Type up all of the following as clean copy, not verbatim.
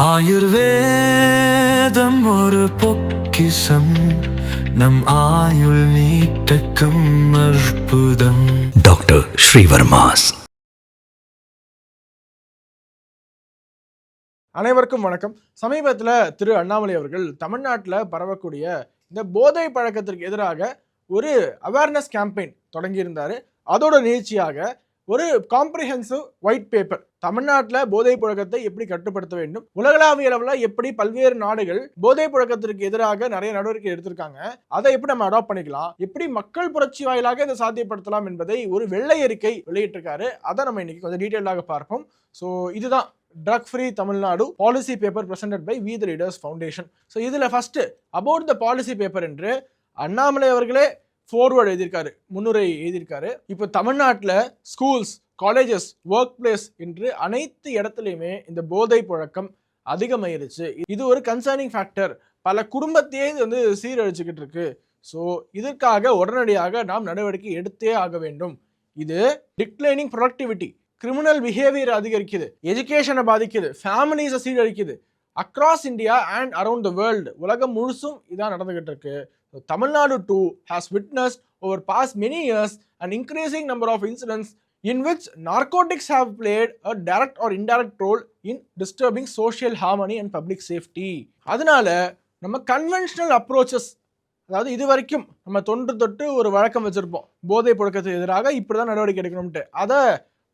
ஆயுர்வேதம் ஒரு பொக்கிஷம், நம் ஆயுள் நீட்டக்கும் அற்புதம். டாக்டர் ஸ்ரீவர்மாஸ். அனைவருக்கும் வணக்கம். சமீபத்தில் திரு அண்ணாமலை அவர்கள் தமிழ்நாட்டில் பரவக்கூடிய இந்த போதை பழக்கத்திற்கு எதிராக ஒரு அவேர்னஸ் கேம்பெயின் தொடங்கியிருந்தார். அதோட நிகழ்ச்சியாக ஒரு காம்ப்ரிஹென்சிவ் ஒயிட் பேப்பர், தமிழ்நாட்டில் போதை புழக்கத்தை எப்படி கட்டுப்படுத்த வேண்டும், உலகளாவிய அளவில் எப்படி பல்வேறு நாடுகள் போதை புழக்கத்திற்கு எதிராக நிறைய நடவடிக்கை எடுத்திருக்காங்க, அதை எப்படி நம்ம அடாப்ட் பண்ணிக்கலாம், எப்படி மக்கள் புரட்சி வாயிலாக இதை சாத்தியப்படுத்தலாம் என்பதை ஒரு வெள்ளை அறிக்கை வெளியிட்டிருக்காரு. அதை நம்ம இன்னைக்கு கொஞ்சம் டீட்டெயிலாக பார்ப்போம். ஸோ இதுதான் drug free Tamil Nadu policy paper presented by we the leaders foundation. So இதில் first about the policy paper என்று அண்ணாமலை அவர்களே ஃபோர்வர்டு எழுதியிருக்காரு, முன்னுரை எழுதியிருக்காரு. இப்போ தமிழ்நாட்டில் ஸ்கூல்ஸ், காலேஜஸ், ஒர்க் பிளேஸ் என்று அனைத்து இடத்துலையுமே இந்த போதை புழக்கம் அதிகமாயிருச்சு. இது ஒரு கன்சர்னிங் ஃபேக்டர். பல குடும்பத்தையே இது வந்து சீரழிச்சுக்கிட்டு இருக்கு. ஸோ இதற்காக உடனடியாக நாம் நடவடிக்கை எடுத்தே ஆக வேண்டும். இது டிக்ளைனிங் ப்ரொடக்டிவிட்டி, கிரிமினல் பிஹேவியர் அதிகரிக்குது, எஜுகேஷனை பாதிக்குது, ஃபேமிலிஸை சீரழிக்குது. Across India and around the world, உலகம் முழுசும் இதான் நடந்துகிட்டு இருக்கு. Tamil too has witnessed over past many years an increasing number of incidents in which narcotics have played a direct or indirect role in disturbing social harmony and public safety. அதனால நம்ம conventional approaches, அதாவது இது வரைக்கும் நம்ம தொட்டு ஒரு வழக்கம் வச்சிருப்போம், போதை புழக்கத்துக்கு எதிராக இப்படிதான் நடவடிக்கை எடுக்கணும்ட்டு, அதை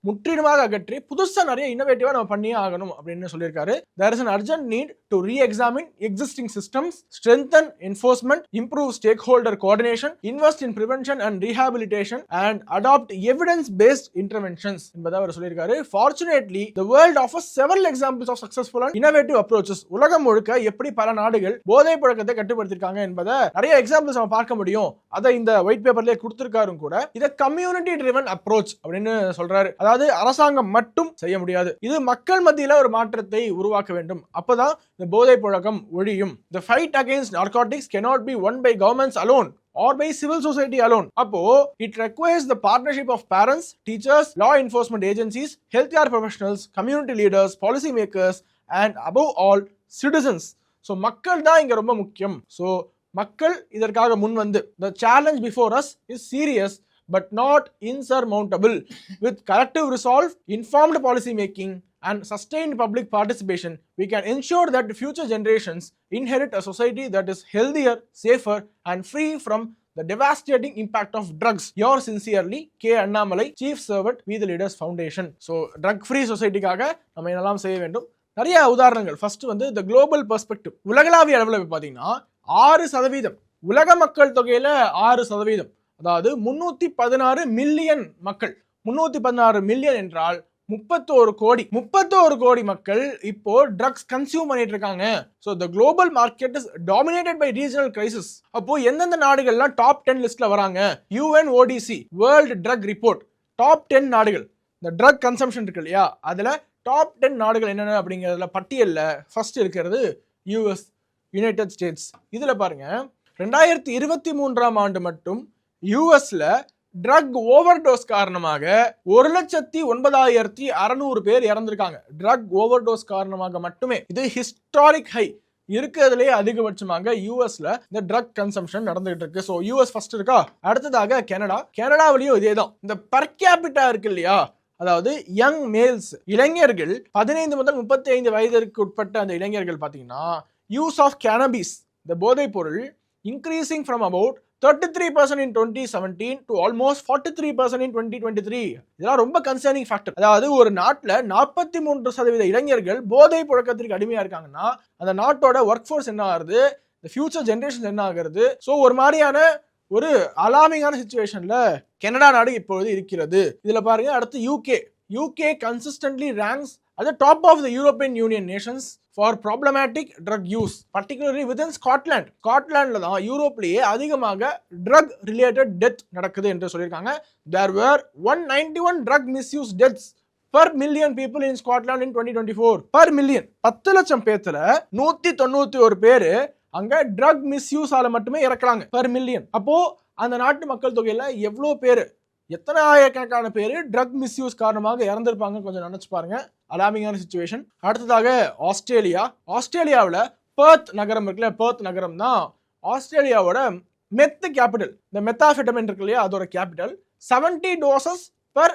முற்றிலுமாக அகற்றி புதுசா நிறைய இன்னோவேட்டிவா நம்ம பண்ணியே ஆகணும் அப்படின்னு சொல்லியிருக்காரு. There is an urgent need to re-examine existing systems, strengthen enforcement, improve stakeholder coordination, invest in prevention and rehabilitation and adopt evidence-based interventions என்பதை அவர் சொல்லியிருக்காரு. Fortunately, the world offers several examples of successful and innovative approaches. உலகம் முழுக்க எப்படி பல நாடுகள் போதை பழக்கத்தை கட்டுப்படுத்திருக்காங்க என்பதை நிறைய எக்ஸாம்பிள்ஸ் நம்ம பார்க்க முடியும். அதை இந்த ஒயிட் பேப்பர்லயே கொடுத்திருக்காரும் கூட. இதை கம்யூனிட்டி ட்ரிவன் அப்ரோச் அப்படின்னு சொல்றாரு. அதாவது அரசாங்கம் மட்டும் செய்ய முடியாது, இது மக்கள் மத்தியில ஒரு மாற்றத்தை உருவாக்க வேண்டும். அப்பதான் இந்த போதை புழக்கம் ஒழியும். The fight against narcotics cannot be won by governments alone or by civil society alone. அப்போ it requires the partnership of parents, teachers, law enforcement agencies, healthcare professionals, community leaders, policy makers and above all citizens. So மக்கள் தான் இங்க ரொம்ப முக்கியம். So மக்கள் இதற்காக முன் வந்து, the challenge before us is serious but not insurmountable. With collective resolve, informed policy making and sustained public participation, we can ensure that future generations inherit a society that is healthier, safer and free from the devastating impact of drugs. Yours sincerely, K. Annamalai, Chief Servant, We the Leaders Foundation. So drug free society காக நம்ம என்னெல்லாம் செய்ய வேண்டும், நிறைய உதாரணங்கள். First வந்து the global perspective. உலகளாவிய அளவில் பார்த்தீங்கன்னா 6%, உலக மக்கள் தொகையில 6%, அதாவது 316 மில்லியன் மக்கள். 316 மில்லியன் என்றால் 31 கோடி மக்கள் இப்போ ட்ரக்ஸ் கன்சியூம் பண்ணிட்டு இருக்காங்க. So the global market is dominated by regional crisis. அப்போ எந்தெந்த நாடுகள்லாம் டாப் 10 லிஸ்ட்ல வராங்க, UNODC world drug report, top 10 நாடுகள், இந்த ட்ரக் கன்சம்ஷன் இருக்கு இல்லையா, அதுல டாப் 10 நாடுகள் என்னென்ன அப்படிங்கிறதுல பட்டியலில் ஃபர்ஸ்ட் இருக்கிறது US, யுனைடெட் ஸ்டேட்ஸ். இதுல பாருங்க, 2023ஆம் ஆண்டு மட்டும் யூஎஸ்ல ட்ரக் ஓவர் டோஸ் காரணமாக 1,09,600 பேர் இறந்திருக்காங்க. ட்ரக் ஓவர் டோஸ் காரணமாக மட்டுமே. இது ஹிஸ்டாரிக் ஹை, இருக்கிறதுலே அதிகபட்சமாக யூஎஸ்ல இந்த ட்ரக் கன்சம்ஷன் நடந்துகிட்டு இருக்கு. ஸோ யூஎஸ் ஃபர்ஸ்ட் இருக்கா. அடுத்ததாக கனடாவிலையும் இதே தான். இந்த பர் கேபிட்டா இருக்கு இல்லையா, அதாவது யங் மேல்ஸ், இளைஞர்கள் 15 முதல் 35 வயதிற்கு உட்பட்ட அந்த இளைஞர்கள் பார்த்தீங்கன்னா யூஸ் ஆஃப் கேனபிஸ், இந்த போதைப் பொருள், increasing from about 33% in 2017 to almost 43% in 2023. இதெல்லாம் ரொம்ப கன்சர்னிங் ஃபேக்டர். அதாவது ஒரு நாட்டில் 43% இளைஞர்கள் போதை புழக்கத்திற்கு அடிமையா இருக்காங்கன்னா அந்த நாட்டோட ஒர்க் ஃபோர்ஸ் என்ன ஆகுது, இந்த ஃபியூச்சர் ஜென்ரேஷன் என்ன ஆகுறது. ஸோ ஒரு மாதிரியான ஒரு அலார்மிங்கான சிச்சுவேஷன்ல கனடா நாடு இப்பொழுது இருக்கிறது. இதுல பாருங்க, அடுத்து UK consistently ranks at the top of the European Union nations for problematic drug use, particularly within Scotland. ஸ்காட்லாண்ட்ல தான் யூரோப்லயே அதிகமாக ட்ரக் ரிலேட்டட் டெத் நடக்குது என்று சொல்லியிருக்காங்க. There were 191 drug misuse deaths per million people in Scotland in 2024. per million, 10 லட்சம் பேத்துல 191 பேரு அங்க drug misuse ஆல மட்டுமே இறக்குறாங்க per million. அப்போ அந்த நாட்டு மக்கள் தொகையில எவ்வளவு பேரு, எத்தனை ஆயிரக்கணக்கான பேர் ட்ரக் மிஸ்யூஸ் காரணமாக இறந்திருப்பாங்க கொஞ்சம் நினைச்சு பாருங்க. அலாமிங்கான சிச்சுவேஷன். அடுத்ததாக ஆஸ்திரேலியாவில் பெர்த் நகரம் இருக்குல்ல, பெர்த் நகரம் தான் ஆஸ்திரேலியாவோட மெத் கேபிட்டல். இந்த மெத்தாஃபெட்டமின் இருக்கு இல்லையா, அதோட capital. 70 doses per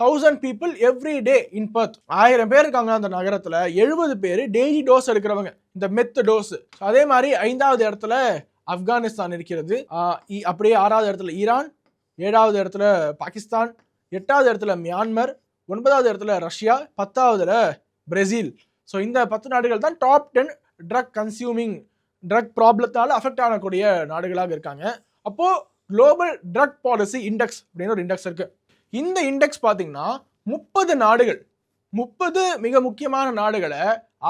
1000 people every day in Perth. 1000 பேர் இருக்காங்க அந்த நகரத்துல. 70 பேர் டெய்லி டோஸ் எடுக்கிறவங்க, இந்த மெத் டோஸ். அதே மாதிரி 5வது இடத்துல ஆப்கானிஸ்தான் இருக்கிறது. அப்படியே 6வது இடத்துல ஈரான், 7வது இடத்துல பாகிஸ்தான், 8வது இடத்துல மியான்மர், 9வது இடத்துல ரஷ்யா, 10வதுல பிரேசில். ஸோ இந்த 10 நாடுகள் தான் டாப் 10 ட்ரக் கன்சியூமிங், ட்ரக் ப்ராப்ளத்தால் அஃபெக்ட் ஆகக்கூடிய நாடுகளாக இருக்காங்க. அப்போ குளோபல் ட்ரக் பாலிசி இண்டெக்ஸ் அப்படின்னு ஒரு இண்டெக்ஸ் இருக்கு. இந்த இண்டெக்ஸ் பார்த்தீங்கன்னா 30 நாடுகள், 30 மிக முக்கியமான நாடுகளை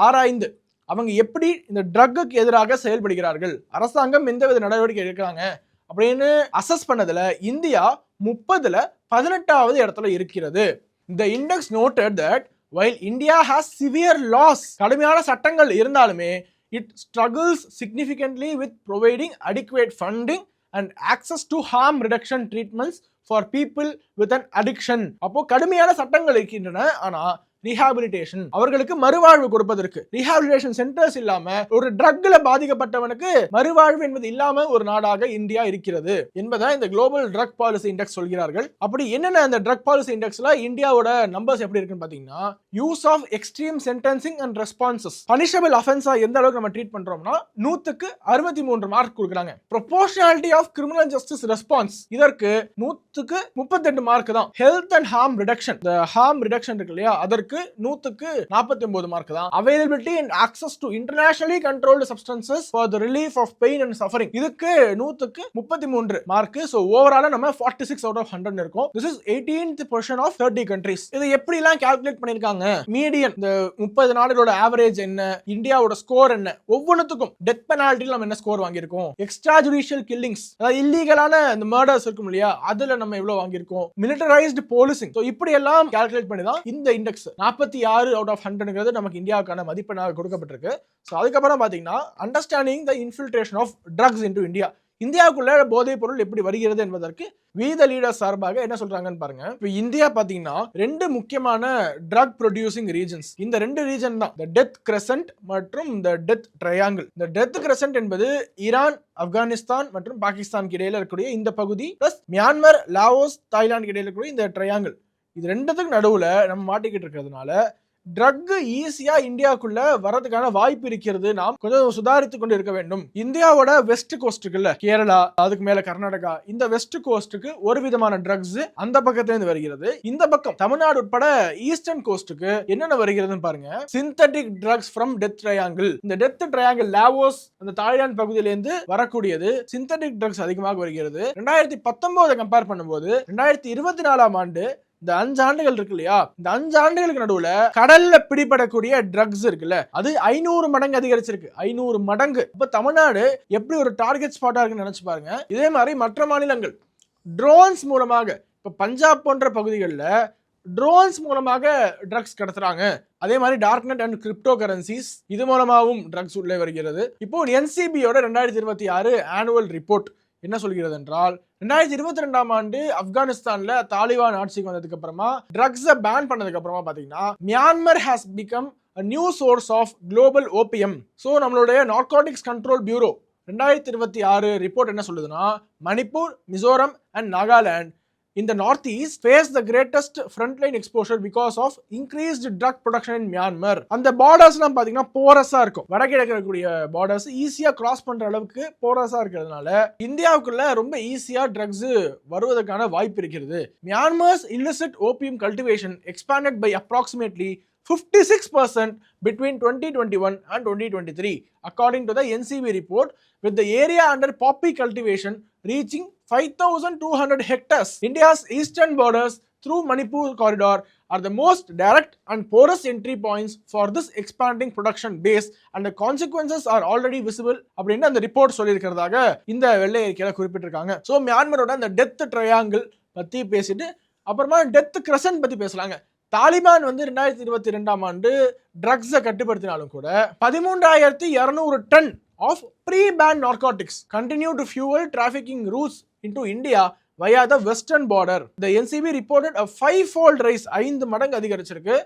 ஆராய்ந்து அவங்க எப்படி இந்த ட்ரக்குக்கு எதிராக செயல்படுகிறார்கள், அரசாங்கம் எந்தவித நடவடிக்கை எடுக்கிறாங்க அப்படின்னு அசஸ் பண்ணதுல இந்தியா 30ல 18வது இடத்துல இருக்கிறது. இந்த index noted that while India has severe laws, கடுமையான சட்டங்கள் இருந்தாலுமே it struggles significantly with providing adequate funding and access to harm reduction treatments for people with an addiction. அப்போ கடுமையான சட்டங்கள் இருக்கின்றன, ஆனா ரீஹாபிலிட்டேஷன், அவர்களுக்கு மறுவாழ்வு கொடுப்பதற்கு ரீஹாபிலிட்டேஷன் சென்டர்ஸ் இல்லாம, ஒரு ட்ரக்ல பாதிக்கப்பட்டவனுக்கு மறுவாழ்வு என்பது இல்லாம ஒரு நாடாக இந்தியா இருக்கிறது என்பதை இந்த குளோபல் ட்ரக் பாலிசி இண்டெக்ஸ் சொல்கிறார்கள். அப்படி என்னென்ன இந்த ட்ரக் பாலிசி இண்டெக்ஸ்ல இந்தியாவோட நம்பர்ஸ் எப்படி இருக்குன்னு பாத்தீங்கன்னா, use of extreme sentencing and responses, punishable அஃபென்ஸா எந்த அளவுக்கு நம்ம ட்ரீட் பண்றோம்னா 100க்கு 63 மார்க் கொடுக்குறாங்க. Proportionality of criminal justice response, இதற்கு 100க்கு 38 மார்க் தான். ஹெல்த் அண்ட் ஹார்ம் ரிடக்ஷன், இந்த ஹார்ம் ரிடக்ஷன் இருக்கு இல்லையா, அதற்கு 100க்கு 49 மார்க் தான். Availability and access to internationally controlled substances for the relief of pain and suffering, இதுக்கு 100க்கு 33 மார்க். சோ ஓவராலா நம்ம 46 out of 100 இருக்கும். This is 18th position of 30 countries. இது எப்படி எல்லாம் கால்குலேட் பண்ணிருக்காங்க, மீடியன் இந்த 30 நாடுகளோட ஆவரேஜ் என்ன, இந்தியாவோட ஸ்கோர் என்ன, ஒவ்வொன்றுத்துக்கும் டெத் பெனால்ட்டில நம்ம என்ன ஸ்கோர் வாங்கியிருக்கோம், எக்ஸ்ட்ரா ஜுடிஷியல் கில்லிங்ஸ், அதாவது இல்லீகலான இந்த மர்டர்ஸ் இருக்கும் இல்லையா, அதுல நம்ம எவ்வளவு வாங்கியிருக்கோம், மிலிட்டரைஸ்டு போலீசிங், சோ இப்படி எல்லாம் கால்குலேட் பண்ணி தான் இந்த இண்டெக்ஸ் 46 out of 100ங்கிறது நமக்கு இந்தியாவுக்கான மதிப்பெண்ணாக கொடுக்கப்பட்டிருக்கு. ஸோ அதுக்கப்புறம் பார்த்தீங்கன்னா understanding the infiltration of drugs into India, இந்தியாவுக்குள்ள போதைப் பொருள் எப்படி வருகிறது என்பதற்கு வி த லீடர் சார்பாக என்ன சொல்றாங்கன்னு பாருங்க. இப்போ இந்தியா பார்த்தீங்கன்னா 2 முக்கியமான ட்ரக் ப்ரொடியூசிங் ரீஜன்ஸ், இந்த 2 ரீஜன் தான், இந்த டெத் கிரெசன்ட் மற்றும் இந்த டெத் ட்ரையாங்கிள். இந்த டெத் கிரெசன்ட் என்பது ஈரான், ஆப்கானிஸ்தான் மற்றும் பாகிஸ்தானுக்கு இடையில இருக்கக்கூடிய இந்த பகுதி, பிளஸ் மியான்மர், லாவோஸ், தாய்லாந்துக்கு இடையில இருக்கக்கூடிய இந்த ட்ரையாங்கிள், இது ரெண்டுத்துக்கு நடுவுல நம்ம மாட்டிக்கிட்டு இருக்கிறதுனால ட்ரக் ஈஸியா இந்தியாவுக்குள்ள வரதுக்கான வாய்ப்பு இருக்கிறது. நாம் கொஞ்சம் சுதாரித்து கொண்டு இருக்க வேண்டும். இந்தியாவோட வெஸ்ட் கோஸ்டுக்குள்ள கேரளா, அதுக்கு மேல கர்நாடகா, இந்த வெஸ்ட் கோஸ்டுக்கு ஒரு விதமான ட்ரக்ஸ் அந்த பக்கத்துல இருந்து வருகிறது. இந்த பக்கம் தமிழ்நாடு உட்பட ஈஸ்டர்ன் கோஸ்டுக்கு என்னென்ன வருகிறதுன்னு பாருங்க. Synthetic drugs from death triangle, இந்த டெத் ட்ரையாங்கிள் லாவோஸ் அந்த தாய்லாந்து பகுதியிலிருந்து வரக்கூடியது சிந்தட்டிக் ட்ரக்ஸ் அதிகமாக வருகிறது. 2019 கம்பேர் பண்ணும்போது 2024ஆம் ஆண்டு இந்த 5 ஆண்டுகள் இருக்கு இல்லையா, இந்த 5 ஆண்டுகளுக்கு நடுவுல கடல்ல பிடிபடக்கூடிய ட்ரக்ஸ் இருக்குல்ல, அது 500 மடங்கு அதிகரிச்சிருக்கு. 500 மடங்கு. இப்ப தமிழ்நாடு எப்படி ஒரு டார்கெட் ஸ்பாட்டா இருக்குன்னு நினைச்சு பாருங்க. இதே மாதிரி மற்ற மாநிலங்கள் ட்ரோன்ஸ் மூலமாக, இப்ப பஞ்சாப் போன்ற பகுதிகளில் ட்ரோன்ஸ் மூலமாக ட்ரக்ஸ் கடத்துறாங்க. அதே மாதிரி dark net and cryptocurrencies, இது மூலமாகவும் ட்ரக்ஸ் உள்ளே வருகிறது. இப்போ NCBயோட 2026 ஆனுவல் ரிப்போர்ட் என்ன சொல்கிறது என்றால், 2022ஆம் ஆண்டு ஆப்கானிஸ்தான்ல தாலிபான் ஆட்சிக்கு வந்ததுக்கு அப்புறமா ட்ரக்ஸை பேன் பண்ணதுக்கு அப்புறமா பாத்தீங்கன்னா Myanmar has become a new source of global opium. So நம்மளுடைய நார்கோட்டிக்ஸ் கண்ட்ரோல் பியூரோ 2026 ரிப்போர்ட் என்ன சொல்லுதுன்னா, Manipur, Mizoram and Nagaland in the northeast face the greatest frontline exposure because of increased drug production in Myanmar. அந்த பார்டர்ஸ்லாம் பாத்தீங்கன்னா போரஸா இருக்கும். வடகிழக்கு இருக்கக்கூடிய பார்டர்ஸ் ஈஸியா cross பண்ற அளவுக்கு போரஸா இருக்கிறதுனால இந்தியாவுக்குள்ள ரொம்ப ஈஸியா ட்ரக்ஸ் வருவதற்கான வாய்ப்பு இருக்கிறது. Myanmar's illicit opium cultivation expanded by approximately 56% between 2021 and 2023 according to the NCB report, with the area under poppy cultivation reaching 5,200 hectares. India's eastern borders through Manipur corridor are the most direct and porous entry points for this expanding production base and the consequences are already visible அப்படின்னு அந்த report சொல்லியிருக்கிறதாக இந்த வெள்ளை அறிக்கையில குறிப்பிட்டிருக்காங்க. So மியான்மரோட அந்த death triangle பத்தி பேசிட்டு அப்புறமா டெத் கிரெசன்ட் பத்தி பேசலாங்க. தாலிபான் வந்து 2022ஆம் ஆண்டு ட்ரக்ஸை கட்டுப்படுத்தினாலும் கூட 13,200 ton of pre ban narcotics continue to fuel trafficking routes into India via the western border. The NCB reported a 5-fold rise, 5 மடங்கு அதிகரிச்சிருக்கு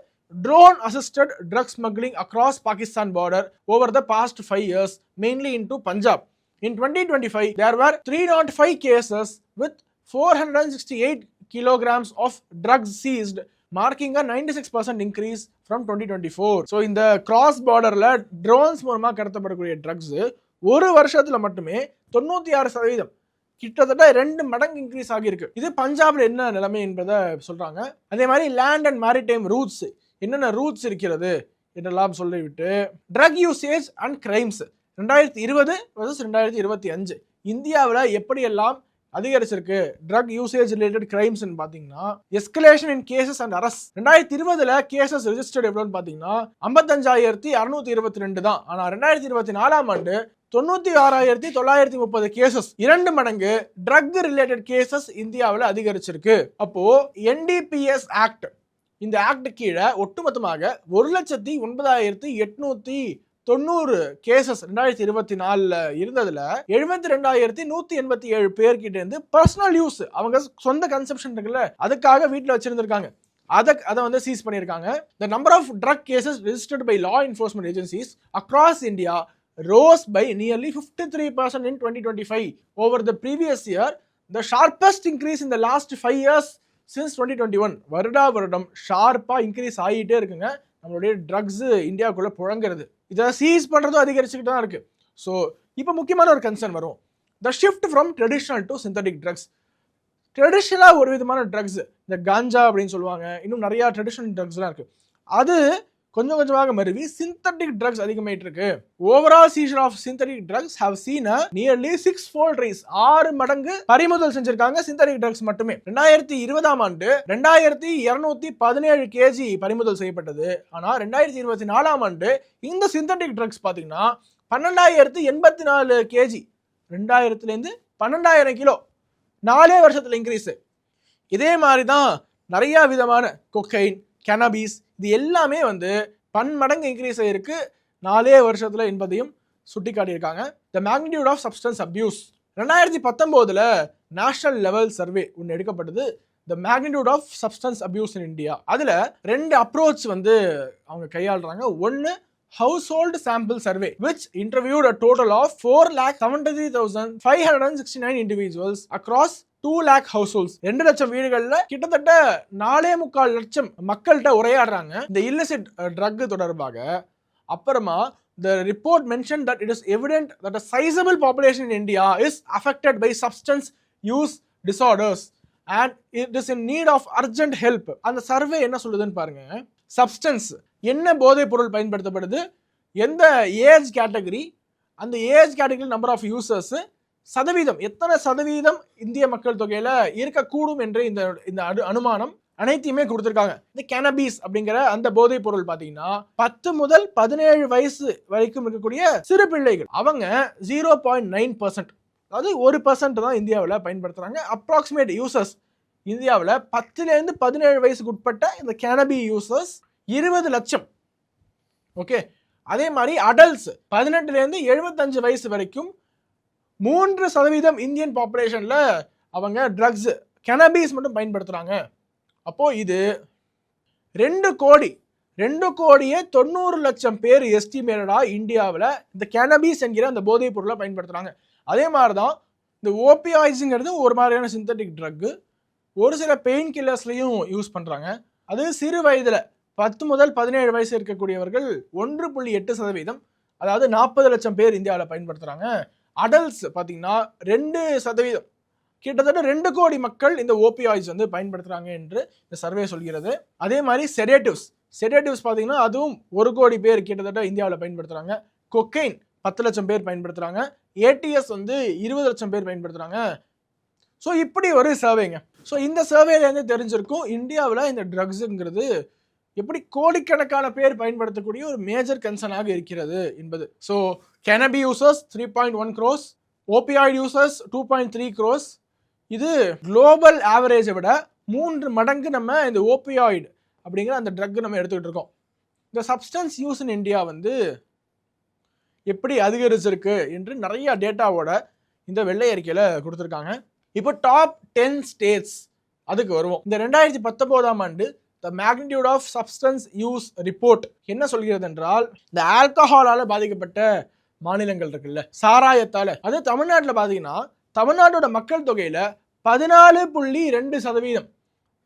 drone assisted drug smuggling across Pakistan border over the past 5 years, mainly into Punjab. In 2025, there were 305 cases with 468 kilograms of drugs seized, marking a 96% increase from 2024. So இந்த cross borderல drones மூலமா கடத்தப்படக்கூடிய drugs ஒரு வருஷத்துல மட்டுமே 96% கிட்டத்தட்ட 2 மடங்கு increase ஆகியிருக்கு. இது பஞ்சாப்ல என்ன நிலைமை என்பதை சொல்றாங்க. அதே மாதிரி லேண்ட் அண்ட் மேரிடைம் ரூட்ஸ், என்னென்ன ரூட்ஸ் இருக்கிறது என்றெல்லாம் சொல்லிவிட்டு drug usage and crimes 2020 versus 2025 இந்தியாவில் எப்படியெல்லாம் அதிகரிச்சிருக்கு ட்ரக் யூசேஜ் ரிலேட்டட் கிரைம்ஸ் பார்த்தீங்கன்னா, escalation in cases and arrest 2020 cases registered எவ்வளோன்னு பார்த்தீங்கன்னா 55,622 தான். ஆனால் 2024 ஆண்டு 96,930 கேசஸ், 2 மடங்கு ட்ரக் ரிலேட்டட் கேசஸ் இந்தியாவில் அதிகரிச்சிருக்கு. அப்போ NDPS ஆக்ட், இந்த ஆக்ட் கீழே ஒட்டுமொத்தமாக 1,09,890 கேசஸ் 2024 இருந்ததுல 72,187 பேர்கிட்ட இருந்து பர்சனல் யூஸ், அவங்க சொந்த கன்சப்ஷன் இருக்குல்ல அதுக்காக வீட்டில் வச்சிருந்திருக்காங்க, அதை வந்து சீஸ் பண்ணியிருக்காங்க. The number of drug cases registered by law enforcement agencies across India rose by nearly 53% in 2025 over the previous year, the sharpest increase in the last 5 years since 2021. வருடம் ஷார்ப்பா இன்க்ரீஸ் ஆகிட்டே இருக்குங்க நம்மளுடைய ட்ரக்ஸ் இந்தியாவுக்குள்ள புழங்குறது. இதை cheese பண்றதும் அதிகரிச்சுக்கிட்டு தான் இருக்கு. So இப்போ முக்கியமான ஒரு கன்சர்ன் வரும், the shift from traditional to synthetic drugs. ட்ரெடிஷ்னலாக ஒரு விதமான ட்ரக்ஸ், இந்த காஞ்சா அப்படின்னு சொல்லுவாங்க, இன்னும் நிறையா ட்ரெடிஷ்னல் ட்ரக்ஸ்லாம் இருக்கு, அது கொஞ்சம் கொஞ்சமாக மருவி சிந்தட்டிக் ட்ரக்ஸ் அதிகமாயிட்டு இருக்கு. Overall seizure of synthetic drugs have seen a nearly 6-fold rise, 6 மடங்கு பறிமுதல் செஞ்சிருக்காங்க சிந்தட்டிக் ட்ரக்ஸ் மட்டுமே. 2020 ஆண்டு 2,217 கேஜி பறிமுதல் செய்யப்பட்டது. ஆனா 2024 ஆண்டு இந்த சிந்தட்டிக் ட்ரக்ஸ் பாத்தீங்கன்னா 12,084 கேஜி, 2000 12,000 கிலோ, 4 வருஷத்துல இன்க்ரீஸ். இதே மாதிரி தான் நிறைய விதமான கொக்கைன், கேனபிஸ், இது எல்லாமே வந்து பன்மடங்கு இன்க்ரீஸ் ஆகிருக்கு 4 வருஷத்துல என்பதையும் சுட்டி காட்டியிருக்காங்க. The magnitude of substance abuse 2019 national level survey ஒன்று எடுக்கப்பட்டது, the magnitude of substance abuse in India. அதில் 2 அப்ரோச் வந்து அவங்க கையாளுறாங்க. ஒன்று household sample survey which interviewed a total of 4,73,569 individuals across 2 lakh households. 2 லட்சம் வீடுகள்ல கிட்டத்தட்ட 4.25 லட்சம் மக்கள்கிட்ட உரையாடுறாங்க இந்த illicit drug தொடர்பாக. அப்புறமா the report mentioned that it is evident that a sizable population in India is affected by substance use disorders and it is in need of urgent help. அந்த survey என்ன சொல்லுதுன்னு பாருங்க. சப்ஸ்டன்ஸ், என்ன போதைப் பொருள் பயன்படுத்தப்படுது, எந்த ஏஜ் கேட்டகரி, அந்த age category number of users, சதவீதம், எத்தனை சதவீதம் இந்திய மக்கள் தொகையில இருக்கக்கூடும் என்று இந்த அனுமானம் அனைத்தையுமே கொடுத்துருக்காங்க. இந்த கேனபீஸ் அப்படிங்கிற அந்த போதைப் பொருள் பார்த்தீங்கன்னா 10 முதல் 17 வயசு வரைக்கும் இருக்கக்கூடிய சிறு பிள்ளைகள், அவங்க 0.9%, அதாவது 1% தான் இந்தியாவில் பயன்படுத்துறாங்க. அப்ராக்சிமேட் யூசர்ஸ் இந்தியாவில் 10 to 17 வயசுக்கு உட்பட்ட இந்த கேனபி யூசர்ஸ் 20 லட்சம். ஓகே, அதே மாதிரி அடல்ட்ஸ் 18 to 75 வயசு வரைக்கும் 3% இந்தியன் பாப்புலேஷன்ல அவங்க ட்ரக்ஸ் கேனபீஸ் மட்டும் பயன்படுத்துறாங்க. அப்போ இது 2 கோடியே 90 லட்சம் பேர் எஸ்டிமேட்டடா இந்தியாவில் இந்த கேனபீஸ் என்கிற அந்த போதைப் பொருளை பயன்படுத்துறாங்க. அதே மாதிரி தான் இந்த ஓபியாய்ஸுங்கிறது ஒரு மாதிரியான சிந்தட்டிக் ட்ரக்கு, ஒரு சில பெயின் கில்லர்ஸ்லையும் யூஸ் பண்ணுறாங்க. அது சிறு வயதில் 10 முதல் 17 வயசு இருக்கக்கூடியவர்கள் 1.8%, அதாவது 40 லட்சம் பேர் இந்தியாவில் பயன்படுத்துகிறாங்க. அடல்ட்ஸ் பார்த்தீங்கன்னா 2%, கிட்டத்தட்ட 2 கோடி மக்கள் இந்த ஓபியாய்ஸ் வந்து பயன்படுத்துகிறாங்க என்று இந்த சர்வே சொல்கிறது. அதே மாதிரி செடேட்டிவ்ஸ் பார்த்தீங்கன்னா அதுவும் 1 கோடி பேர் கிட்டத்தட்ட இந்தியாவில் பயன்படுத்துகிறாங்க. கொக்கைன் 10 லட்சம் பேர் பயன்படுத்துகிறாங்க. ஏடிஎஸ் வந்து 20 லட்சம் பேர் பயன்படுத்துகிறாங்க. ஸோ இப்படி ஒரு சர்வேங்க. ஸோ இந்த சர்வேலேருந்து தெரிஞ்சிருக்கும் இந்தியாவில் இந்த ட்ரக்ஸுங்கிறது எப்படி கோடிக்கணக்கான பேர் பயன்படுத்தக்கூடிய ஒரு மேஜர் கன்சர்னாக இருக்கிறது என்பது. So canopy users 3.1 crores, opioid users 2.3 crores. இது குளோபல் ஆவரேஜை விட 3 மடங்கு நம்ம இந்த ஓபியாய்டு அப்படிங்கிற அந்த ட்ரக் நம்ம எடுத்துக்கிட்டு இருக்கோம். இந்த சப்ஸ்டன்ஸ் யூஸ் இன் இந்தியா வந்து எப்படி அதிகரிச்சிருக்கு என்று நிறைய டேட்டாவோட இந்த வெள்ளை அறிக்கையில் கொடுத்துருக்காங்க. இப்போ டாப் 10 ஸ்டேட்ஸ் அதுக்கு வருவோம். இந்த 2019 ஆண்டு the magnitude of substance use report என்ன சொல்கிறது என்றால், இந்த ஆல்கஹாலால பாதிக்கப்பட்ட மாநிலங்கள் இருக்குல்ல, சாராயத்தால, அது தமிழ்நாட்டில் பார்த்தீங்கன்னா தமிழ்நாட்டோட மக்கள் தொகையில 14.2%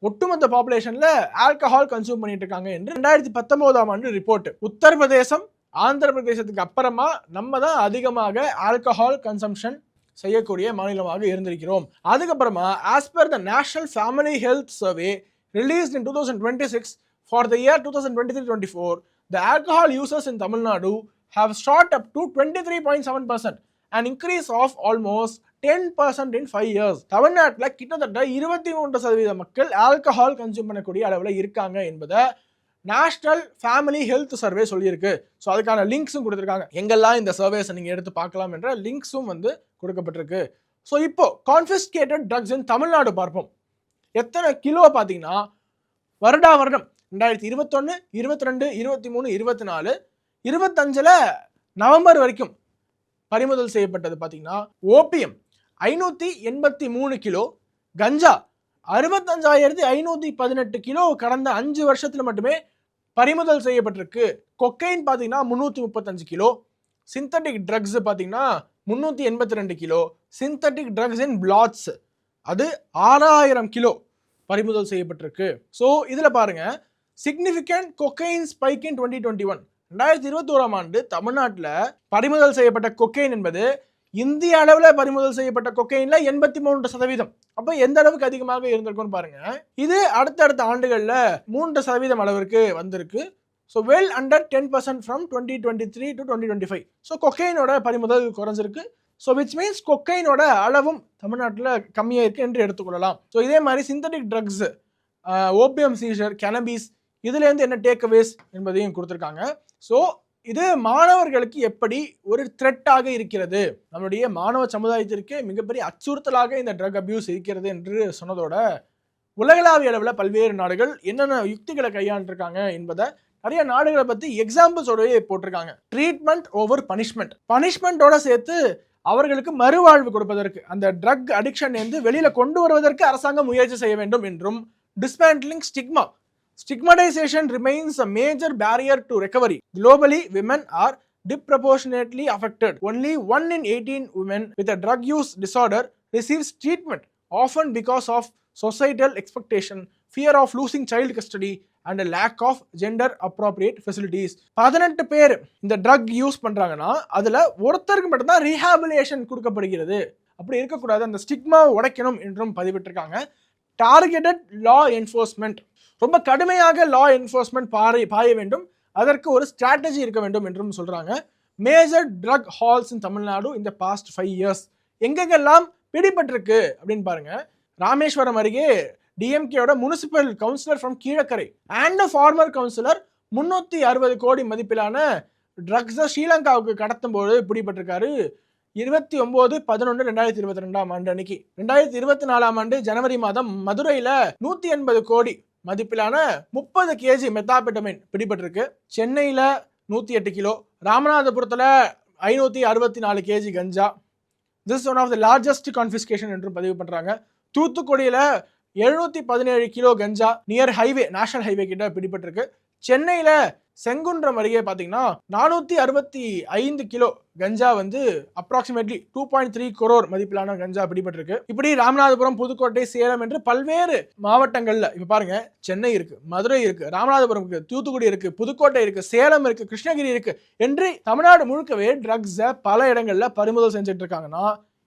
ஒட்டுமொத்த பாப்புலேஷன்ல ஆல்கஹால் கன்சியூம் பண்ணிட்டு இருக்காங்க என்று 2019ஆம் ஆண்டு ரிப்போர்ட். உத்தரப்பிரதேசம், ஆந்திர பிரதேசத்துக்கு அப்புறமா நம்ம தான் அதிகமாக ஆல்கஹால் கன்சம்ஷன் செய்யக்கூடிய மாநிலமாக இருந்திருக்கிறோம். அதுக்கப்புறமா as per the national family health survey released in 2026 for the year 2023-24, the alcohol users in Tamil Nadu have shot up to 23.7%, an increase of almost 10% in 5 years. தமிழ்நாட்டில் கிட்டத்தட்ட 23% மக்கள் ஆல்கஹால் கன்சியூம் பண்ணக்கூடிய அளவில் இருக்காங்க என்பதை நேஷனல் ஃபேமிலி ஹெல்த் சர்வே சொல்லியிருக்கு. So அதுக்கான லிங்க்ஸும் கொடுத்துருக்காங்க. எங்கெல்லாம் இந்த சர்வேஸை நீங்கள் எடுத்து பார்க்கலாம் என்ற லிங்க்ஸும் வந்து கொடுக்கப்பட்டிருக்கு. ஸோ இப்போ கான்ஃபிஸ்கேட்டட் ட்ரக்ஸ் இன் தமிழ்நாடு பார்ப்போம். எத்தனை கிலோ பார்த்தீங்கன்னா வருடா வருடம் 2021, 22, 23, 24, 25 நவம்பர் வரைக்கும் பறிமுதல் செய்யப்பட்டது பார்த்தீங்கன்னா ஓபியம் 583 கிலோ, கஞ்சா 65,518 கிலோ கடந்த 5 வருஷத்துல மட்டுமே பறிமுதல் செய்யப்பட்டிருக்கு. கொக்கைன் பார்த்தீங்கன்னா 335 கிலோ, சிந்தட்டிக் ட்ரக்ஸ் பார்த்தீங்கன்னா 382 கிலோ, சிந்தட்டிக் ட்ரக்ஸ் இன் பிளாட்ஸ் அது 6000 கிலோ பறிமுதல் செய்யப்பட்டிருக்கு. ஸோ இதில் பாருங்க, சிக்னிஃபிகண்ட் கொக்கைன் ஸ்பைக் இன் 2021. 2021ஆம் ஆண்டு தமிழ்நாட்டில் பறிமுதல் செய்யப்பட்ட கொக்கைன் என்பது இந்திய அளவில் பறிமுதல் செய்யப்பட்ட கொக்கைன்ல 83%. அப்போ எந்த அளவுக்கு அதிகமாக இருந்திருக்கும்னு பாருங்க. இது அடுத்தடுத்த ஆண்டுகளில் 3% அளவிற்கு வந்திருக்கு. So well under 10% from 2023 to 2025. So கொக்கைனோட பறிமுதல் குறைஞ்சிருக்கு. ஸோ விச் மீன்ஸ் கொக்கைனோட அளவும் தமிழ்நாட்டில் கம்மியாக இருக்கு என்று எடுத்துக்கொள்ளலாம். ஸோ இதே மாதிரி synthetic drugs, opium seizure, cannabis, இதுலேருந்து என்ன டேக்அவேஸ் என்பதையும் கொடுத்துருக்காங்க. ஸோ இது மாணவர்களுக்கு எப்படி ஒரு த்ரெட்டாக இருக்கிறது, நம்மளுடைய மாணவ சமுதாயத்திற்கு மிகப்பெரிய அச்சுறுத்தலாக இந்த ட்ரக் அபியூஸ் இருக்கிறது என்று சொன்னதோட, உலகளாவிய அளவில் பல்வேறு நாடுகள் என்னென்ன யுக்திகளை கையாண்டிருக்காங்க என்பதை நிறைய நாடுகளை பற்றி எக்ஸாம்பிள்ஸோடவே போட்டிருக்காங்க. ட்ரீட்மெண்ட் ஓவர் பனிஷ்மெண்ட், பனிஷ்மெண்ட்டோட சேர்த்து அவர்களுக்கு மறுவாழ்வு கொடுப்பதற்கு, அந்த ட்ரக் அடிக்ஷன் இருந்து வெளியில கொண்டு வருவதற்கு அரசாங்கம் முயற்சி செய்ய வேண்டும் என்றும், dismantling stigma, stigmatization remains a major barrier to recovery. Globally, women are disproportionately affected. Only 1 in 18 women with a drug use disorder receives treatment, often because of societal expectation, fear of losing child custody and a lack of gender appropriate facilities. 18 பேர் இந்த drug use பண்றாங்கன்னா அதுல ஒருத்தருக்கு மட்டும்தான் ரீஹாபிலியேஷன் கொடுக்கப்படுகிறது. அப்படி இருக்கக்கூடாது, அந்த ஸ்டிக்மா உடைக்கணும் என்றும் பதிவிட்டிருக்காங்க. டார்கெட்டட் லா என்ஃபோர்ஸ்மெண்ட், ரொம்ப கடுமையாக லா என்ஃபோர்ஸ்மெண்ட் பாய வேண்டும், அதற்கு ஒரு ஸ்ட்ராட்டஜி இருக்க வேண்டும் என்றும் சொல்றாங்க. மேஜர் ட்ரக் ஹால்ஸ் இன் தமிழ்நாடு இந்த பாஸ்ட் 5 years, எங்கெங்கெல்லாம் பிடிபட்டிருக்கு அப்படின்னு பாருங்க. ராமேஸ்வரம் அருகே டிஎம்கேயோட municipal councillor from Kilakarai and former councillor 360 கோடி மதிப்பிலான ட்ரக்ஸை ஸ்ரீலங்காவுக்கு கடத்தும் போது பிடிபட்டிருக்காரு. 29/11/2022 ஆண்டு அன்னைக்கு. 2024ஆம் ஆண்டு ஜனவரி மாதம் மதுரையில 180 கோடி மதிப்பிலான 30 kg மெத்தாபெட்டமைன் பிடிபட்டிருக்கு. சென்னையில 108 கிலோ, ராமநாதபுரத்துல 564 kg கஞ்சா. This one of the largest confiscation என்றும் பதிவு பண்றாங்க. தூத்துக்குடியில 717 கிலோ கஞ்சா நியர் ஹைவே, நேஷனல் ஹைவே கிட்ட பிடிபட்டிருக்கு. சென்னையில செங்குன்றம் அருகே பார்த்தீங்கன்னா 465 கிலோ கஞ்சா வந்து அப்ராக்சிமேட்லி 2.3 crore மதிப்பிலான கஞ்சா பிடிபட்டிருக்கு. இப்படி ராமநாதபுரம், புதுக்கோட்டை, சேலம் என்று பல்வேறு மாவட்டங்கள்ல இப்ப பாருங்க, சென்னை இருக்கு, மதுரை இருக்கு, ராமநாதபுரம் இருக்கு, தூத்துக்குடி இருக்கு, புதுக்கோட்டை இருக்கு, சேலம் இருக்கு, கிருஷ்ணகிரி இருக்கு என்று தமிழ்நாடு முழுக்கவே ட்ரக்ஸை பல இடங்கள்ல பறிமுதல் செஞ்சுட்டு இருக்காங்கன்னா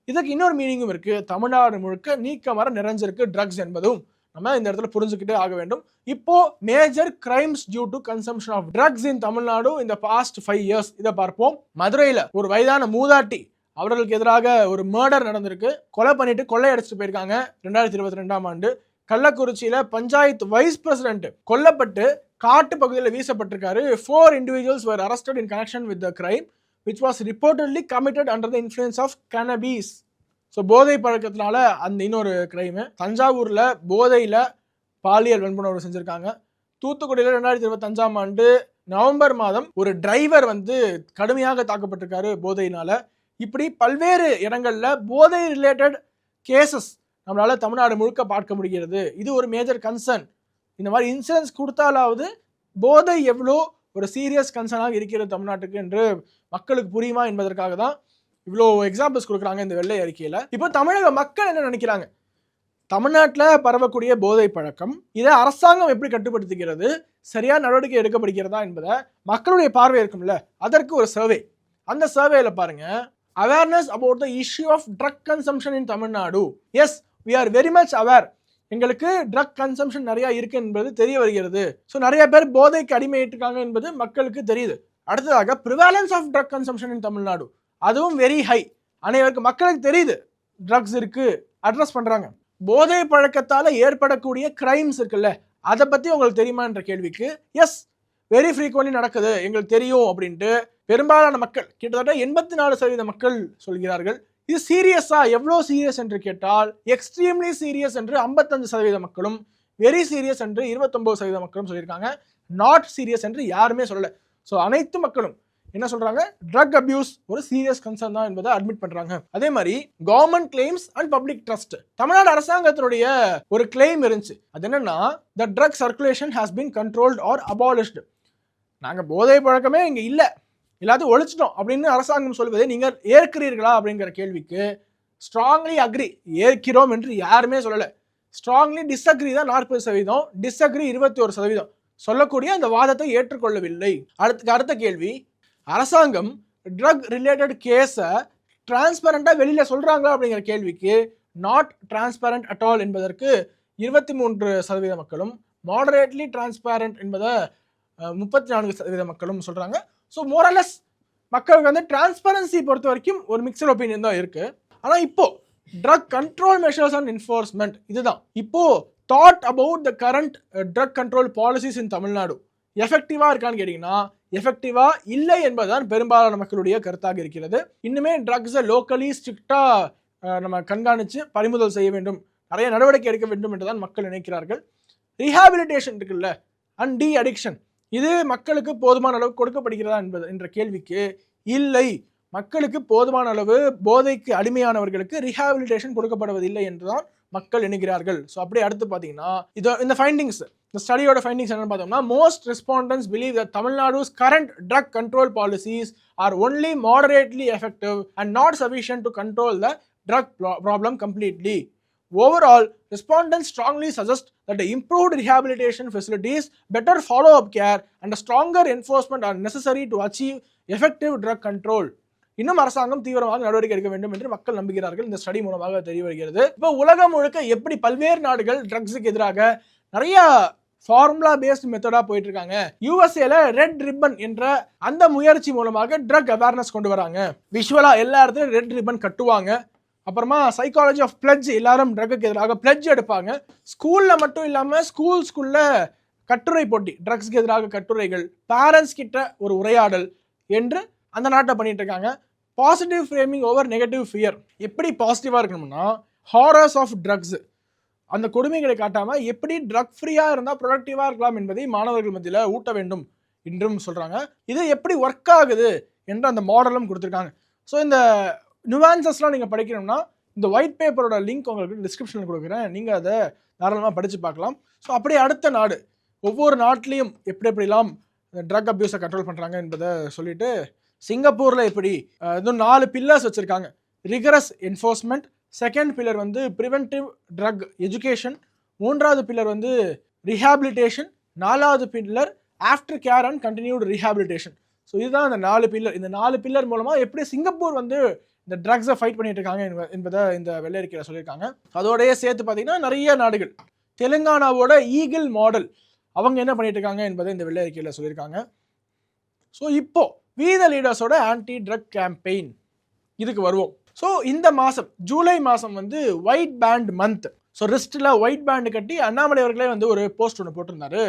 இதுக்கு இன்னொரு மீனிங்கும் இருக்கு. தமிழ்நாடு முழுக்க நீக்கமர நிறைஞ்சிருக்கு ட்ரக்ஸ் என்பதும் நம்ம இந்த இடத்துல புரிஞ்சுக்கிட்டே ஆக வேண்டும். இப்போ major crimes due to consumption of drugs in Tamil Nadu இந்த பாஸ்ட் 5 years இதை பார்ப்போம். மதுரையில ஒரு வயதான மூதாட்டி, அவர்களுக்கு எதிராக ஒரு மர்டர் நடந்திருக்கு, கொலை பண்ணிட்டு கொள்ளையடிச்சிட்டு போயிருக்காங்க 2022ஆம் ஆண்டு. கள்ளக்குறிச்சியில பஞ்சாயத்து வைஸ் பிரசிடென்ட் கொல்லப்பட்டு காட்டு பகுதியில் வீசப்பட்டிருக்காரு. 4 individuals were arrested in connection with the crime which was reportedly committed under the influence of cannabis. So போதை பழக்கத்தினால அந்த இன்னொரு கிரைமு. தஞ்சாவூரில் போதையில் பாலியல் வன்புணர்வு செஞ்சுருக்காங்க. தூத்துக்குடியில் 2025ஆம் ஆண்டு நவம்பர் மாதம் ஒரு டிரைவர் வந்து கடுமையாக தாக்கப்பட்டிருக்காரு போதையினால. இப்படி பல்வேறு இடங்களில் போதை ரிலேட்டட் கேசஸ் நம்மளால தமிழ்நாடு முழுக்க பார்க்க முடிகிறது. இது ஒரு மேஜர் கன்சர்ன் இந்த மாதிரி இன்சூரன்ஸ் கொடுத்தாலாவது போதை எவ்வளோ ஒரு சீரியஸ் கன்சர்னாக இருக்கிறது தமிழ்நாட்டுக்கு என்று மக்களுக்கு புரியுமா என்பதற்காக தான் இவ்வளோ எக்ஸாம்பிள்ஸ் கொடுக்குறாங்க இந்த வெள்ளை அறிக்கையில். இப்போ தமிழக மக்கள் என்ன நினைக்கிறாங்க? தமிழ்நாட்டில் பரவக்கூடிய போதை பழக்கம் இதை அரசாங்கம் எப்படி கட்டுப்படுத்துகிறது, சரியான நடவடிக்கை எடுக்கப்படுகிறதா என்பதை மக்களுடைய பார்வை இருக்கும்ல, அதற்கு ஒரு சர்வே. அந்த சர்வேல பாருங்க, awareness about the issue of drug consumption in Tamil Nadu. S, we are very much aware. எங்களுக்கு ட்ரக் கன்சம்ஷன் நிறைய இருக்கு என்பது தெரிய வருகிறது. ஸோ நிறைய பேர் போதைக்கு அடிமையிட்டிருக்காங்க என்பது மக்களுக்கு தெரியுது. அடுத்ததாக ப்ரிவாலன்ஸ் ஆஃப் ட்ரக் கன்சம்ஷன் இன் தமிழ்நாடு, அதுவும் வெரி ஹை. அனைவருக்கு மக்களுக்கு தெரியுது ட்ரக்ஸ் இருக்கு, அட்ரஸ் பண்றாங்க. போதை பழக்கத்தால ஏற்படக்கூடிய கிரைம்ஸ் இருக்குல்ல, அதை பத்தி உங்களுக்கு தெரியுமா என்ற கேள்விக்கு எஸ், வெரி ஃப்ரீக்வென்ட்லி நடக்குது, எங்களுக்கு தெரியும் அப்படின்ட்டு பெரும்பாலான மக்கள், கிட்டத்தட்ட 84% மக்கள் சொல்கிறார்கள். இது சீரியஸா, எவ்வளோ சீரியஸ் என்று கேட்டால் எக்ஸ்ட்ரீம்லி சீரியஸ் என்று 55% மக்களும், வெரி சீரியஸ் என்று 29% மக்களும் சொல்லியிருக்காங்க. நாட் சீரியஸ் என்று யாருமே சொல்லலை. ஸோ அனைத்து மக்களும் என்ன சொல்றாங்க, ட்ரக் அபியூஸ் ஒரு சீரியஸ் கன்சர்ன் தான் என்பதை அட்மிட் பண்றாங்க. அதே மாதிரி government claims and public trust, Tamil Nadu அரசாங்கத்தினுடைய ஒரு கிளைம் இருந்துச்சு. அது என்னன்னா, the drug circulation has been controlled or abolished. நாங்க போதை பழக்கமே இங்க இல்லை, எல்லாத்தையும் ஒழிச்சிட்டோம் அப்படின்னு அரசாங்கம் சொல்வதை நீங்கள் ஏற்கிறீர்களா அப்படிங்கிற கேள்விக்கு ஸ்ட்ராங்லி அக்ரி, ஏற்கிறோம் என்று யாருமே சொல்லலை. ஸ்ட்ராங்லி டிஸ்அக்ரி தான் 40%, டிஸ்அக்ரி 21%. சொல்லக்கூடிய அந்த வாதத்தை ஏற்றுக்கொள்ளவில்லை. அடுத்த கேள்வி, அரசாங்கம் ட்ரக் ரிலேட்டட் கேஸை டிரான்ஸ்பரண்டா வெளியில சொல்றாங்களா அப்படிங்கிற கேள்விக்கு நாட் டிரான்ஸ்பரண்ட் அட் ஆல் என்பதற்கு 23% மக்களும், மாடரேட்லி டிரான்ஸ்பரண்ட் என்பதை 34% மக்களும் சொல்றாங்க. ஸோ மோரலஸ் மக்களுக்கு வந்து டிரான்ஸ்பரன்சி பொறுத்த வரைக்கும் ஒரு மிக்சட் ஒப்பீனியன் தான் இருக்கு. ஆனால் இப்போ drug control measures and enforcement, இதுதான் இப்போ thought about the current drug control policies in Tamil Nadu எஃபெக்டிவா இருக்கான்னு கேட்டீங்கன்னா எஃபெக்டிவா இல்லை என்பதுதான் பெரும்பாலான மக்களுடைய கருத்தாக இருக்கிறது. இன்னுமே ட்ரக்ஸை லோக்கலி ஸ்ட்ரிக்டா நம்ம கண்காணிச்சு பறிமுதல் செய்ய வேண்டும், நிறைய நடவடிக்கை எடுக்க வேண்டும் என்றுதான் மக்கள் நினைக்கிறார்கள். ரீஹாபிலிட்டேஷன் இருக்குல்ல, அண்ட் டி அடிக்ஷன், இது மக்களுக்கு போதுமான அளவு கொடுக்கப்படுகிறதா என்ற கேள்விக்கு இல்லை. மக்களுக்கு போதுமான அளவு போதைக்கு அடிமையானவர்களுக்கு ரீஹாபிலிட்டேஷன் கொடுக்கப்படுவதில்லை என்றுதான் மக்கள் எண்ணுகிறார்கள். ஸோ அப்படியே அடுத்து பார்த்தீங்கன்னா இந்த ஃபைண்டிங்ஸ், இந்த ஸ்டடியோட ஃபைண்டிங்ஸ் என்னன்னு பார்த்தோம்னா, most respondents believe that Tamil Nadu's current drug control policies R only moderately effective and not sufficient to control the drug problem completely. Overall, respondents strongly suggest that the improved rehabilitation facilities, better follow-up care and a stronger enforcement are necessary to achieve effective drug control. இன்னும் அரசாங்கம் தீவிரமாக நடவடிக்கை எடுக்க வேண்டும் என்று மக்கள் நம்புகிறார்கள். இந்த ஸ்டடி மூலமாக தெரிய வருகிறது. இப்போ உலகம் முழுக்க எப்படி பல்வேறு நாடுகள் ட்ரக்ஸுக்கு எதிராக நிறைய ஃபார்முலா பேஸ்ட் மெத்தடா போயிட்டு இருக்காங்க. யூஎஸ்ஏல ரெட் ரிப்பன் என்ற அந்த முயற்சி மூலமாக ட்ரக் அவேர்னஸ் கொண்டு வராங்க. விஷுவலா எல்லா இடத்துலையும் ரெட் ரிப்பன் கட்டுவாங்க. அப்புறமா சைக்காலஜி ஆஃப் பிளட்ஜ், எல்லாரும் ட்ரக்குக்கு எதிராக பிளட்ஜ் எடுப்பாங்க. ஸ்கூல்ல மட்டும் இல்லாமல் ஸ்கூல்ஸ்குள்ள கட்டுரை போட்டி, ட்ரக்ஸ்க்கு எதிராக கட்டுரைகள், பேரண்ட்ஸ் கிட்ட ஒரு உரையாடல் என்று அந்த நாட்டை பண்ணிட்டு இருக்காங்க. Positive framing over negative fear. எப்படி பாசிட்டிவாக இருக்கணும்னா, ஹாரர்ஸ் ஆஃப் ட்ரக்ஸ், அந்த கொடுமைகளை காட்டாம எப்படி ட்ரக் ஃப்ரீயா இருந்தால் ப்ரொடக்டிவா இருக்கலாம் என்பதை மாணவர்கள் மத்தியில் ஊட்ட வேண்டும் என்றும் சொல்றாங்க. இது எப்படி ஒர்க் ஆகுது என்ற அந்த மாடலும் கொடுத்துருக்காங்க. ஸோ இந்த நுவான்சஸ்லாம் நீங்கள் படிக்கணும்னா இந்த ஒயிட் பேப்பரோட லிங்க் உங்களுக்கு டிஸ்கிரிப்ஷனில் கொடுக்குறேன், நீங்கள் அதை தாராளமாக படித்து பார்க்கலாம். ஸோ அப்படியே அடுத்த நாடு, ஒவ்வொரு நாட்டிலையும் எப்படிலாம் ட்ரக் அப்யூஸை கண்ட்ரோல் பண்ணுறாங்க என்பதை சொல்லிட்டு, சிங்கப்பூரில் எப்படி இன்னும் 4 பில்லர்ஸ் வச்சுருக்காங்க. ரிகரஸ் என்ஃபோர்ஸ்மெண்ட், செகண்ட் பில்லர் வந்து ப்ரிவென்டிவ் ட்ரக் எஜுகேஷன், 3வது பில்லர் வந்து ரீஹாபிலிட்டேஷன், 4வது pillar after care and continued rehabilitation. So இதுதான் அந்த 4 பில்லர். இந்த 4 பில்லர் மூலமாக எப்படி சிங்கப்பூர் வந்து இந்த ட்ரக்ஸை ஃபைட் பண்ணிட்டு இருக்காங்க என்பதை இந்த வெள்ளை அறிக்கையில் சொல்லியிருக்காங்க. அதோடய சேர்த்து பார்த்தீங்கன்னா நிறைய நாடுகள், தெலுங்கானாவோட ஈகிள் மாடல், அவங்க என்ன பண்ணிட்டு இருக்காங்க என்பதை இந்த வெள்ளை அறிக்கையில் சொல்லியிருக்காங்க. ஸோ இப்போ வி த லீடர்ஸோட ஆன்டி ட்ரக் கேம்பெயின் இதுக்கு வருவோம். ஸோ இந்த மாதம் ஜூலை மாதம் வந்து ஒயிட் பேண்ட் மந்த். ஸோ ரிஸ்ட்டில் ஒயிட் பேண்டு கட்டி அண்ணாமலை அவர்களே வந்து ஒரு போஸ்ட் ஒன்று போட்டிருந்தாரு.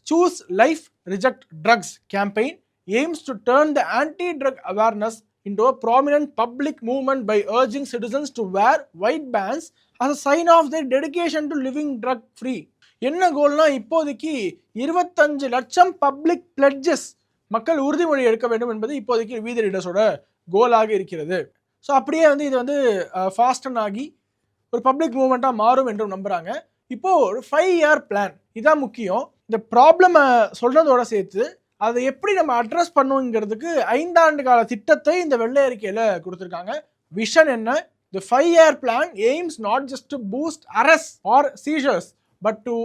Choose life reject drugs campaign aims to turn the anti-drug awareness into a prominent public movement by urging citizens to wear white bands as a sign of their dedication to living drug free. என்ன கோல்னா, இப்போதைக்கு 25 லட்சம் public pledges, மக்கள் உறுதிமொழி எடுக்க வேண்டும் என்பது இப்போதைக்கு we the லீடர்ஸோட கோலாக இருக்கிறது. ஸோ அப்படியே வந்து இது வந்து ஃபாஸ்டன் ஆகி ஒரு பப்ளிக் மூவ்மெண்ட்டாக மாறும் என்றும் நம்புகிறாங்க. இப்போ ஒரு 5-year பிளான் இதான் முக்கியம். இந்த ப்ராப்ளமை சொல்றதோட சேர்த்து அதை எப்படி நம்ம அட்ரஸ் பண்ணுங்கிறதுக்கு 5 ஆண்டு கால திட்டத்தை இந்த வெள்ளை அறிக்கையில கொடுத்துருக்காங்க. விஷன் என்ன? The 5-year plan aims not just to boost arrests or seizures, but to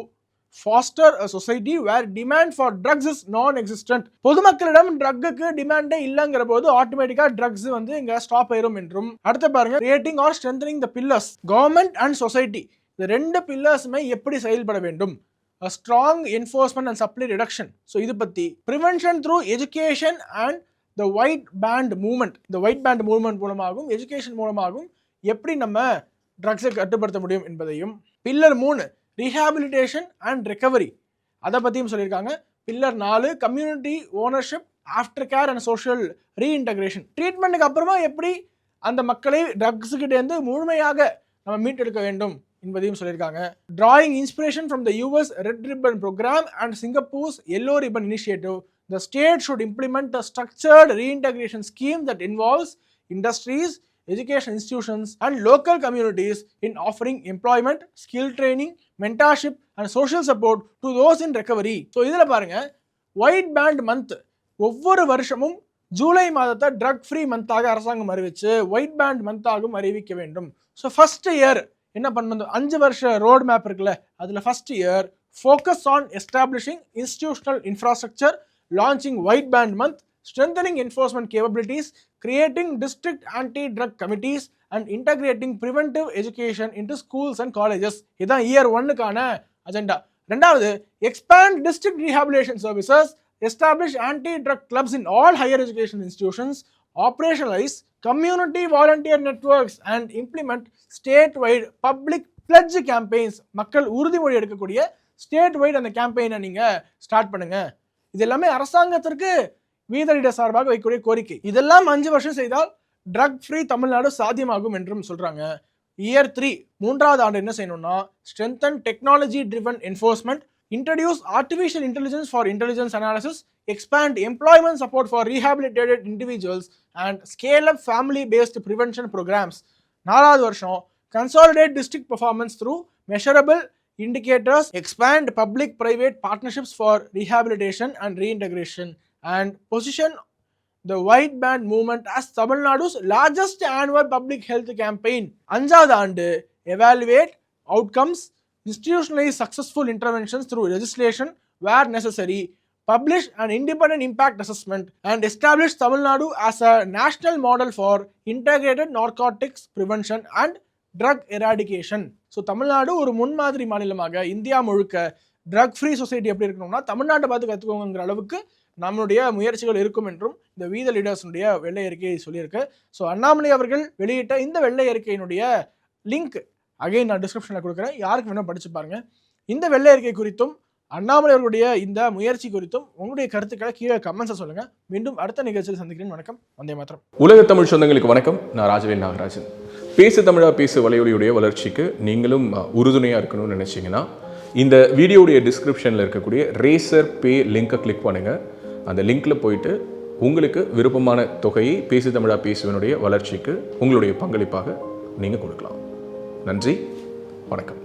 foster a society where demand for drugs is non-existent. பொதுமக்களிடம் ட்ரக்குக்கு டிமாண்டே இல்லைங்கிற போது ஆட்டோமேட்டிக்கா ட்ரக்ஸ் வந்து இங்க ஸ்டாப் ஆயிரும் என்றும். அடுத்து பாருங்க, creating or strengthening the pillars, government and society. இந்த 2 பில்லர்ஸுமே எப்படி செயல்பட வேண்டும்? A strong enforcement and supply reduction. So இது பற்றி prevention through education and the white band movement. இந்த white band movement மூலமாகவும் எஜுகேஷன் மூலமாகவும் எப்படி நம்ம ட்ரக்ஸை கட்டுப்படுத்த முடியும் என்பதையும். பில்லர் 3 ரீஹாபிலிட்டேஷன் அண்ட் ரெக்கவரி, அதை பற்றியும் சொல்லியிருக்காங்க. Pillar 4 community ownership, after care and social reintegration. ட்ரீட்மெண்ட்டுக்கு அப்புறமா எப்படி அந்த மக்களை ட்ரக்ஸுக்கிட்டேருந்து முழுமையாக நம்ம மீட்டெடுக்க வேண்டும் என்பதையும் சொல்லியிருக்காங்க. drawing inspiration from the US Red Ribbon program and Singapore's Yellow Ribbon initiative, the state should implement a structured reintegration scheme that involves industries, education institutions and local communities in offering employment, skill training, mentorship and social support to those in recovery. So இதில் பாருங்க, white band month ஒவ்வொரு வருஷமும் ஜூலை மாதத்தை drug free மந்தாக அரசாங்கம் அறிவிச்சு white pant மந்தாகவும் அறிவிக்க வேண்டும். So first year என்ன பண்ணணும்? 5 வருஷ ரோட் மேப் இருக்குல்ல, அதில் first year focus on establishing institutional infrastructure, launching white band month, strengthening enforcement capabilities, creating district anti-drug committees and integrating preventive education into schools and colleges. இதான் year 1க்கான agenda. ரெண்டாவது, expand district rehabilitation services, establish anti-drug clubs in all higher education institutions, operationalize community volunteer networks and implement statewide public pledge campaigns. மக்கள் உறுதிமொழி எடுக்கக்கூடிய state-white அந்த கேம்பெயினை நீங்கள் start பண்ணுங்க. இது எல்லாமே அரசாங்கத்திற்கு வீதரிட சார்பாக வைக்கக்கூடிய கோரிக்கை. இதெல்லாம் 5 வருஷம் செய்தால் ட்ரக் ஃப்ரீ தமிழ்நாடு சாத்தியமாகும் என்றும் சொல்றாங்க. இயர் 3 3வது ஆண்டு என்ன செய்யணும்னா, strengthen technology driven enforcement, introduce artificial intelligence for intelligence analysis, expand employment support for rehabilitated individuals and scale up family based prevention programs. 4வது வருஷம் consolidate district performance through measurable indicators, expand public private partnerships for rehabilitation and reintegration and position the white band movement as Tamil Nadu's largest annual public health campaign. 5வது ஆண்டு evaluate outcomes, institutionalize successful interventions through legislation where necessary, publish an independent impact assessment and establish Tamil Nadu as a national model for integrated narcotics prevention and drug eradication. So Tamil Nadu ஒரு முன்மாதிரி மாநிலமாக India முழுக்க drug free society எப்படி இருக்கணும்னா தமிழ்நாட்டை பார்த்து கற்றுக்கோங்கிற அளவுக்கு நம்மளுடைய முயற்சிகள் இருக்கும் என்றும் இந்த வீத லீடர்ஸுடைய வெள்ளை அறிக்கையை சொல்லியிருக்கு. ஸோ அண்ணாமலை அவர்கள் வெளியிட்ட இந்த வெள்ளை அறிக்கையினுடைய லிங்க் அகைன் நான் டிஸ்கிரிப்ஷனில் கொடுக்குறேன், யாருக்கு வேணும் படிச்சு பாருங்க. இந்த வெள்ளை அறிக்கை குறித்தும் அண்ணாமலை அவர்களுடைய இந்த முயற்சி குறித்தும் உங்களுடைய கருத்துக்களை கீழே கமெண்ட்ஸை சொல்லுங்க. மீண்டும் அடுத்த நிகழ்ச்சியில் சந்திக்கிறேன். வணக்கம். வந்தே மாத்திரம். உலக தமிழ் சொந்தங்களுக்கு வணக்கம். நான் ராஜவேல் நாகராஜன். பேசு தமிழா பேசு வலையொலியுடைய வளர்ச்சிக்கு நீங்களும் உறுதுணையாக இருக்கணும்னு நினச்சிங்கன்னா இந்த வீடியோடைய டிஸ்கிரிப்ஷனில் இருக்கக்கூடிய ரேசர் பே லிங்கை கிளிக் பண்ணுங்கள். அந்த லிங்க்கில் போயிட்டு உங்களுக்கு விருப்பமான தொகையை பேசு தமிழா பேசுவனுடைய வளர்ச்சிக்கு உங்களுடைய பங்களிப்பாக நீங்கள் கொடுக்கலாம். நன்றி, வணக்கம்.